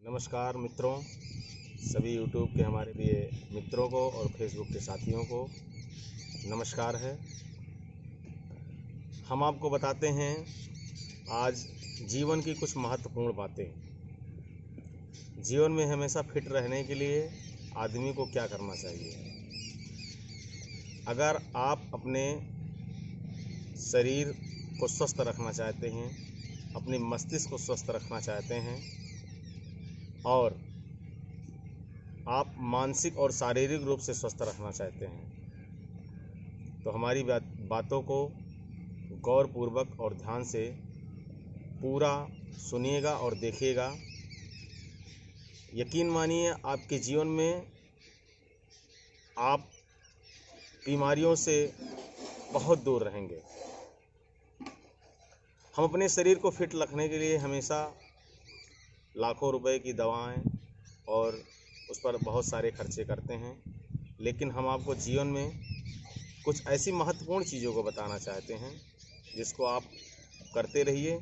नमस्कार मित्रों, सभी यूट्यूब के हमारे लिए मित्रों को और फेसबुक के साथियों को नमस्कार है। हम आपको बताते हैं आज जीवन की कुछ महत्वपूर्ण बातें। जीवन में हमेशा फिट रहने के लिए आदमी को क्या करना चाहिए। अगर आप अपने शरीर को स्वस्थ रखना चाहते हैं, अपने मस्तिष्क को स्वस्थ रखना चाहते हैं और आप मानसिक और शारीरिक रूप से स्वस्थ रखना चाहते हैं तो हमारी बातों को गौरपूर्वक और ध्यान से पूरा सुनिएगा और देखिएगा। यकीन मानिए, आपके जीवन में आप बीमारियों से बहुत दूर रहेंगे। हम अपने शरीर को फिट रखने के लिए हमेशा लाखों रुपए की दवाएं और उस पर बहुत सारे खर्चे करते हैं, लेकिन हम आपको जीवन में कुछ ऐसी महत्वपूर्ण चीज़ों को बताना चाहते हैं जिसको आप करते रहिए।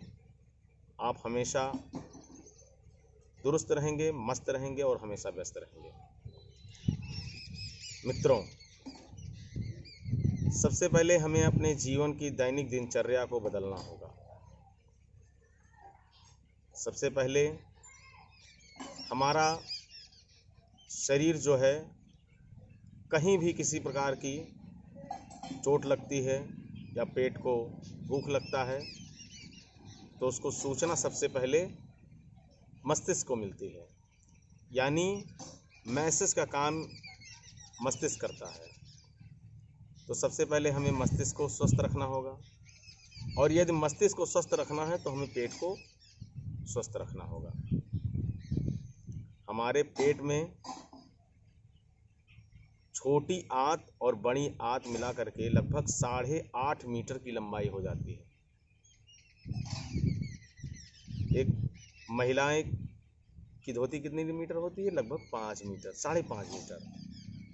आप हमेशा दुरुस्त रहेंगे, मस्त रहेंगे और हमेशा व्यस्त रहेंगे। मित्रों, सबसे पहले हमें अपने जीवन की दैनिक दिनचर्या को बदलना होगा। सबसे पहले हमारा शरीर जो है, कहीं भी किसी प्रकार की चोट लगती है या पेट को भूख लगता है तो उसको सूचना सबसे पहले मस्तिष्क को मिलती है, यानी मैसेज का काम मस्तिष्क करता है। तो सबसे पहले हमें मस्तिष्क को स्वस्थ रखना होगा, और यदि मस्तिष्क को स्वस्थ रखना है तो हमें पेट को स्वस्थ रखना होगा। हमारे पेट में छोटी आंत और बड़ी आंत मिला करके लगभग 8.5 मीटर की लंबाई हो जाती है। एक महिलाएं की धोती कितनी मीटर होती है? लगभग 5 मीटर, 5.5 मीटर।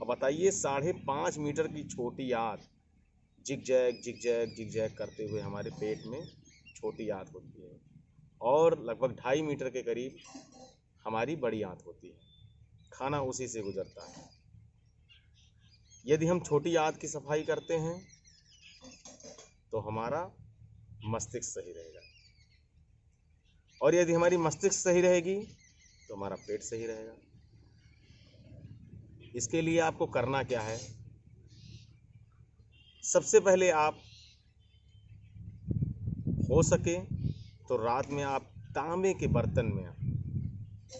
अब बताइए, 5.5 मीटर की छोटी आंत जिगजैग जिगजैग जिगजैग करते हुए हमारे पेट में छोटी आंत होती है, और लगभग 2.5 मीटर के करीब हमारी बड़ी आंत होती है। खाना उसी से गुजरता है। यदि हम छोटी आंत की सफाई करते हैं तो हमारा मस्तिष्क सही रहेगा, और यदि हमारी मस्तिष्क सही रहेगी तो हमारा पेट सही रहेगा। इसके लिए आपको करना क्या है? सबसे पहले आप हो सके तो रात में आप तांबे के बर्तन में,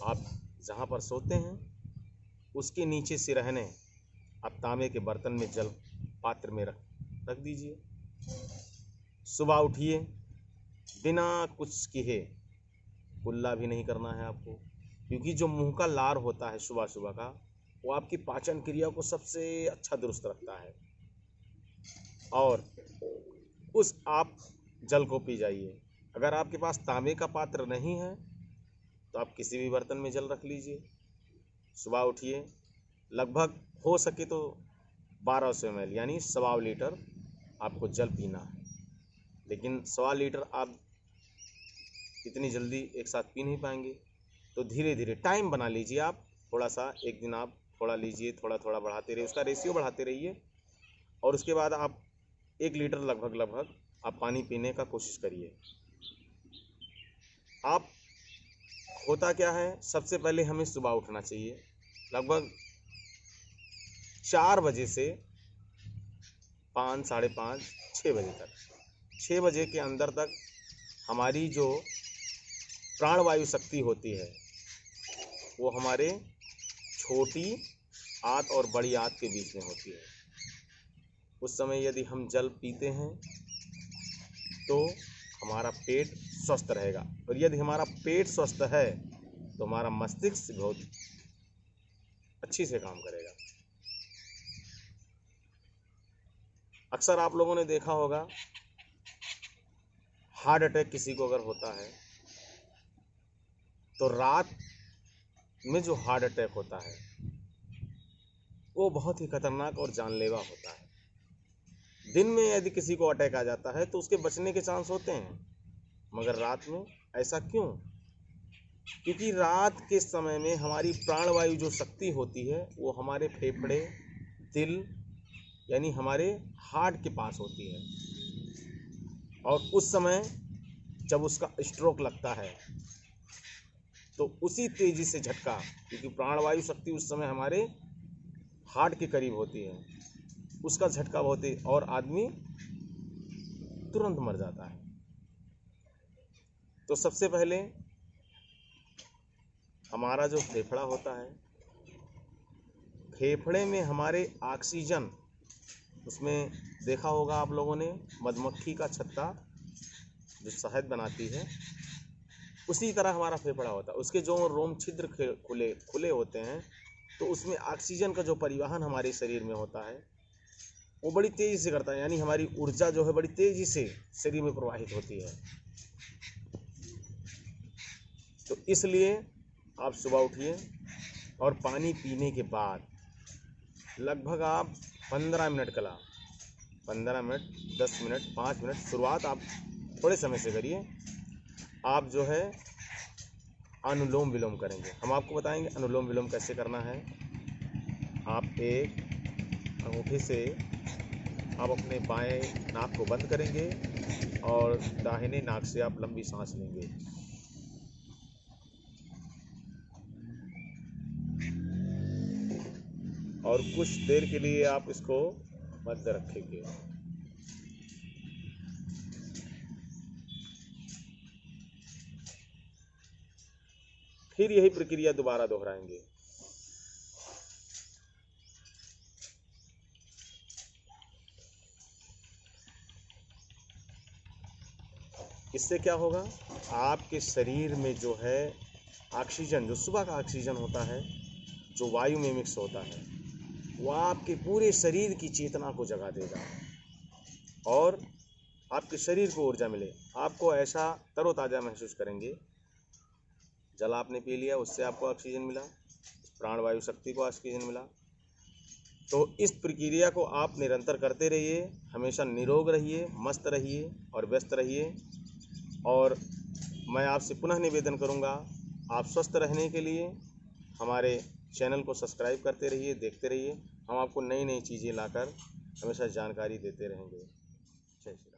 आप जहाँ पर सोते हैं उसके नीचे सिरहने आप तांबे के बर्तन में जल पात्र में रख दीजिए। सुबह उठिए, बिना कुछ किए, कुल्ला भी नहीं करना है आपको, क्योंकि जो मुंह का लार होता है सुबह सुबह का, वो आपकी पाचन क्रिया को सबसे अच्छा दुरुस्त रखता है। और उस आप जल को पी जाइए। अगर आपके पास तांबे का पात्र नहीं है तो आप किसी भी बर्तन में जल रख लीजिए। सुबह उठिए, लगभग हो सके तो 1200 ml यानी 1.25 लीटर आपको जल पीना है। लेकिन 1.25 लीटर आप इतनी जल्दी एक साथ पी नहीं पाएंगे, तो धीरे धीरे टाइम बना लीजिए। आप थोड़ा सा, एक दिन आप थोड़ा लीजिए, थोड़ा थोड़ा बढ़ाते रहिए, उसका रेशियो बढ़ाते रहिए, और उसके बाद आप 1 लीटर लगभग आप पानी पीने का कोशिश करिए। आप होता क्या है, सबसे पहले हमें सुबह उठना चाहिए लगभग 4 बजे से 5, 5:30, 6 बजे तक। 6 बजे के अंदर तक हमारी जो प्राणवायु शक्ति होती है वो हमारे छोटी आंत और बड़ी आंत के बीच में होती है। उस समय यदि हम जल पीते हैं तो हमारा पेट स्वस्थ रहेगा, और यदि हमारा पेट स्वस्थ है तो हमारा मस्तिष्क बहुत अच्छी से काम करेगा। अक्सर आप लोगों ने देखा होगा, हार्ट अटैक किसी को अगर होता है तो रात में जो हार्ट अटैक होता है वो बहुत ही खतरनाक और जानलेवा होता है। दिन में यदि किसी को अटैक आ जाता है तो उसके बचने के चांस होते हैं, मगर रात में ऐसा क्यों? क्योंकि रात के समय में हमारी प्राणवायु जो शक्ति होती है वो हमारे फेफड़े, दिल यानी हमारे हार्ट के पास होती है। और उस समय जब उसका स्ट्रोक लगता है तो उसी तेजी से झटका, क्योंकि प्राणवायु शक्ति उस समय हमारे हार्ट के करीब होती है, उसका झटका बहुत ही, और आदमी तुरंत मर जाता है। तो सबसे पहले हमारा जो फेफड़ा होता है, फेफड़े में हमारे ऑक्सीजन, उसमें देखा होगा आप लोगों ने मधुमक्खी का छत्ता जो शहद बनाती है, उसी तरह हमारा फेफड़ा होता है। उसके जो रोम छिद्र खुले खुले होते हैं, तो उसमें ऑक्सीजन का जो परिवहन हमारे शरीर में होता है वो बड़ी तेज़ी से करता है, यानी हमारी ऊर्जा जो है बड़ी तेज़ी से शरीर में प्रवाहित होती है। तो इसलिए आप सुबह उठिए और पानी पीने के बाद लगभग आप 15 मिनट कला 15 मिनट, 10 मिनट, 5 मिनट, शुरुआत आप थोड़े समय से करिए। आप जो है अनुलोम विलोम करेंगे। हम आपको बताएंगे अनुलोम विलोम कैसे करना है। आप एक अंगूठे से आप अपने बाएं नाक को बंद करेंगे और दाहिने नाक से आप लंबी सांस लेंगे। और कुछ देर के लिए आप इसको बंद रखेंगे। फिर यही प्रक्रिया दोबारा दोहराएंगे। इससे क्या होगा, आपके शरीर में जो है ऑक्सीजन, जो सुबह का ऑक्सीजन होता है, जो वायु में मिक्स होता है, वो आपके पूरे शरीर की चेतना को जगा देगा और आपके शरीर को ऊर्जा मिले। आपको ऐसा तरोताज़ा महसूस करेंगे। जल आपने पी लिया, उससे आपको ऑक्सीजन मिला, प्राणवायु शक्ति को ऑक्सीजन मिला। तो इस प्रक्रिया को आप निरंतर करते रहिए, हमेशा निरोग रहिए, मस्त रहिए और व्यस्त रहिए। और मैं आपसे पुनः निवेदन करूंगा, आप स्वस्थ रहने के लिए हमारे चैनल को सब्सक्राइब करते रहिए, देखते रहिए। हम आपको नई नई चीज़ें लाकर हमेशा जानकारी देते रहेंगे। जय श्री